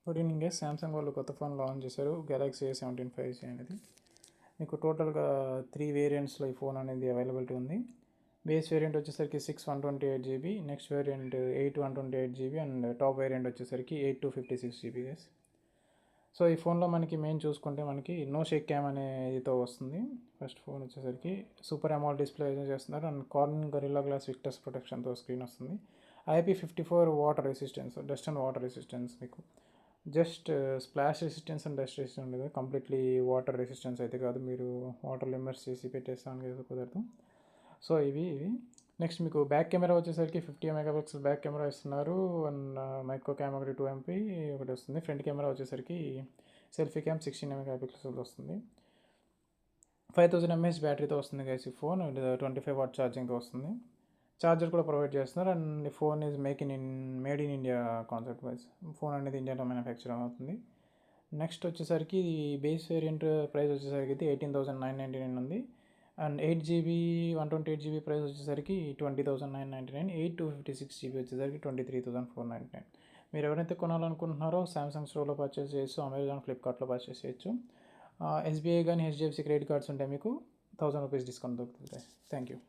Good evening guys. Samsung వాళ్ళు కొత్త phone launch చేశారు, గెలాక్సీ A17 5G అనేది. మీకు టోటల్గా 3 వేరియంట్స్లో ఈ ఫోన్ అనేది అవైలబిలిటీ ఉంది. బేస్ వేరియంట్ వచ్చేసరికి 6/128 GB, next variant 8/128 GB and top variant వచ్చేసరికి 8/256 GB గైస్. సో ఈ ఫోన్లో మనకి మెయిన్ చూసుకుంటే మనకి నో షేక్ క్యామ్ అనేదితో వస్తుంది. ఫస్ట్ ఫోన్ వచ్చేసరికి సూపర్ అమోల్డ్ డిస్ప్లే చేస్తున్నారు and Corning Gorilla Glass Victus ప్రొటెక్షన్తో స్క్రీన్ వస్తుంది. IP54 water resistance, dust and water resistance. మీకు just splash resistance and dust resistance లేదు, కంప్లీట్లీ వాటర్ రెసిస్టెన్స్ అయితే కాదు. మీరు వాటర్లో ఇమర్స్ చేసి పెట్టేస్తాను కుదరదు. సో ఇవి నెక్స్ట్ మీకు బ్యాక్ కెమెరా వచ్చేసరికి 50 మెగాపిక్సెల్ బ్యాక్ కెమెరా ఇస్తున్నారు అండ్ మైక్రో కెమెరా 2MP ఒకటి వస్తుంది. ఫ్రంట్ కెమెరా వచ్చేసరికి సెల్ఫీ క్యామ్ 16 మెగాపిక్సెల్ వస్తుంది. 5000 mAh బ్యాటరీతో వస్తుంది గైస్ ఈ ఫోన్. 25 వాట్ ఛార్జింగ్తో వస్తుంది. ఛార్జర్ కూడా ప్రొవైడ్ చేస్తున్నారు and phone is made in India concept wise. Phone అనేది ఇండియాలో మ్యానుఫ్యాక్చర్ అవుతుంది. నెక్స్ట్ వచ్చేసరికి బేస్ వేరియంట్ ప్రైస్ వచ్చేసరికి 18,999 ఉంది అండ్ 8GB 128GB ప్రైస్ వచ్చేసరికి 20,999. 8/256 GB వచ్చేసరికి 23,499. మీరు ఎవరైతే కొనాలనుకుంటున్నారో సామ్సంగ్ స్టోర్లో పర్చేస్ చేయొచ్చు, అమెజాన్, ఫ్లిప్కార్ట్లో పర్చేస్ చేయొచ్చు. SBI కానీ HDFC క్రెడిట్ కార్డ్స్ ఉంటే మీకు 1000 రూపీస్ డిస్కౌంట్ దొరుకుతుంది. Thank you.